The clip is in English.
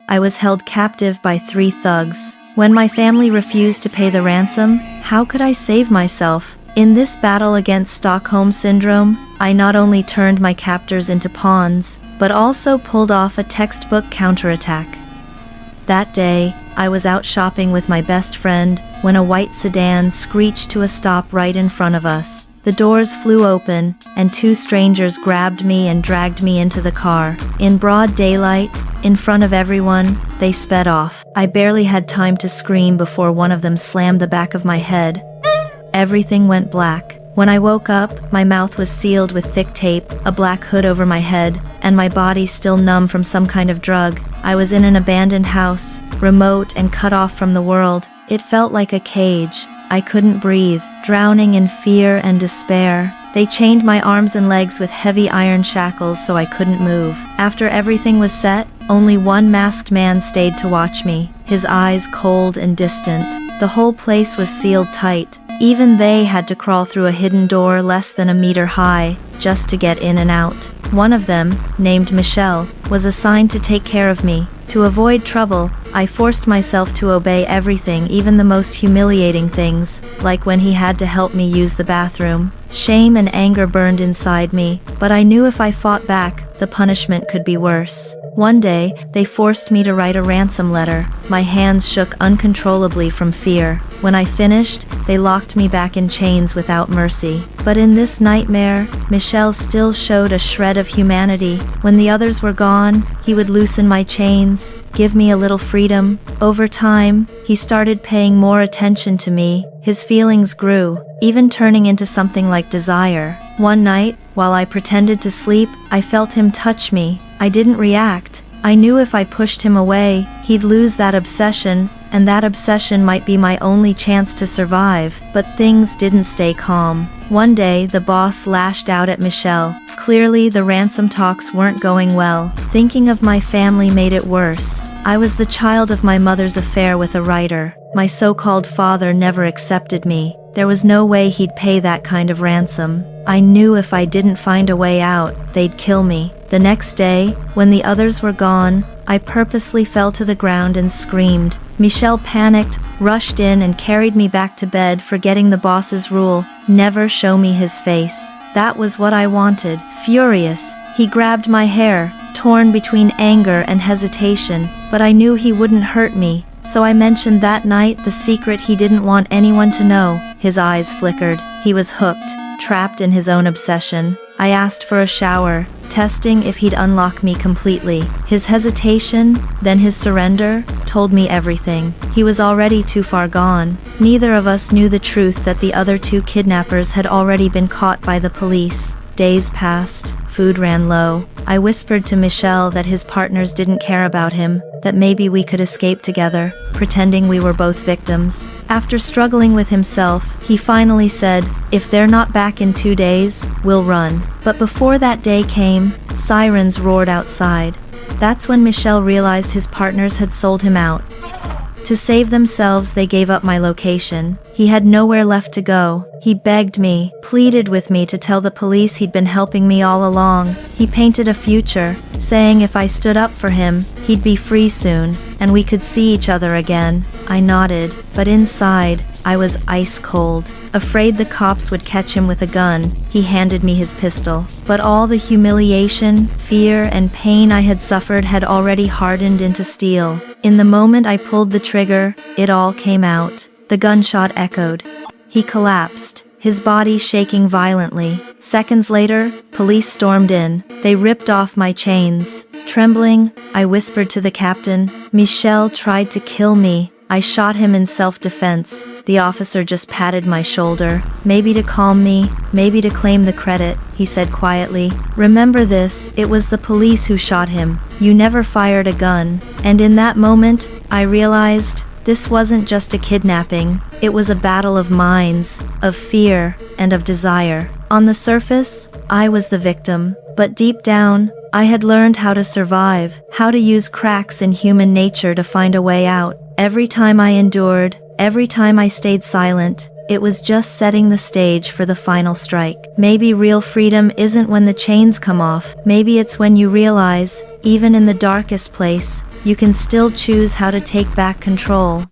I was held captive by 3 thugs. When my family refused to pay the ransom, how could I save myself? In this battle against Stockholm Syndrome, I not only turned my captors into pawns, but also pulled off a textbook counterattack. That day, I was out shopping with my best friend when a white sedan screeched to a stop right in front of us. The doors flew open, and 2 strangers grabbed me and dragged me into the car. In broad daylight, in front of everyone, they sped off. I barely had time to scream before one of them slammed the back of my head. Everything went black. When I woke up, my mouth was sealed with thick tape, a black hood over my head, and my body still numb from some kind of drug. I was in an abandoned house, remote and cut off from the world. It felt like a cage. I couldn't breathe, drowning in fear and despair. They chained my arms and legs with heavy iron shackles so I couldn't move. After everything was set, only one masked man stayed to watch me, his eyes cold and distant. The whole place was sealed tight. Even they had to crawl through a hidden door less than a meter high, just to get in and out. One of them, named Michelle, was assigned to take care of me. To avoid trouble, I forced myself to obey everything, even the most humiliating things, like when he had to help me use the bathroom. Shame and anger burned inside me, but I knew if I fought back, the punishment could be worse. One day, they forced me to write a ransom letter. My hands shook uncontrollably from fear. When I finished, they locked me back in chains without mercy. But in this nightmare, Michel still showed a shred of humanity. When the others were gone, he would loosen my chains, give me a little freedom. Over time, he started paying more attention to me. His feelings grew, even turning into something like desire. One night, while I pretended to sleep, I felt him touch me. I didn't react. I knew if I pushed him away, he'd lose that obsession, and that obsession might be my only chance to survive. But things didn't stay calm. One day, the boss lashed out at Michel. Clearly, the ransom talks weren't going well. Thinking of my family made it worse. I was the child of my mother's affair with a writer. My so-called father never accepted me. There was no way he'd pay that kind of ransom. I knew if I didn't find a way out, they'd kill me. The next day, when the others were gone, I purposely fell to the ground and screamed. Michel panicked, rushed in and carried me back to bed, forgetting the boss's rule, never show me his face. That was what I wanted. Furious, he grabbed my hair, torn between anger and hesitation, but I knew he wouldn't hurt me. So I mentioned that night the secret he didn't want anyone to know. His eyes flickered. He was hooked, trapped in his own obsession. I asked for a shower, testing if he'd unlock me completely. His hesitation, then his surrender, told me everything. He was already too far gone. Neither of us knew the truth that the other 2 kidnappers had already been caught by the police. Days passed, food ran low. I whispered to Michel that his partners didn't care about him, that maybe we could escape together, pretending we were both victims. After struggling with himself, he finally said, "If they're not back in 2 days, we'll run." But before that day came, sirens roared outside. That's when Michel realized his partners had sold him out. To save themselves, they gave up my location. He had nowhere left to go. He begged me, pleaded with me to tell the police he'd been helping me all along. He painted a future, saying if I stood up for him, he'd be free soon, and we could see each other again. I nodded, but inside, I was ice cold. Afraid the cops would catch him with a gun, he handed me his pistol. But all the humiliation, fear, and pain I had suffered had already hardened into steel. In the moment I pulled the trigger, it all came out. The gunshot echoed. He collapsed, his body shaking violently. Seconds later, police stormed in. They ripped off my chains. Trembling, I whispered to the captain, "Michel tried to kill me." I shot him in self-defense. The officer just patted my shoulder. "Maybe to calm me, maybe to claim the credit," he said quietly. "Remember this, it was the police who shot him. You never fired a gun." And in that moment, I realized this wasn't just a kidnapping. It was a battle of minds, of fear, and of desire. On the surface, I was the victim. But deep down, I had learned how to survive, how to use cracks in human nature to find a way out. Every time I endured, every time I stayed silent, it was just setting the stage for the final strike. Maybe real freedom isn't when the chains come off. Maybe it's when you realize, even in the darkest place, you can still choose how to take back control.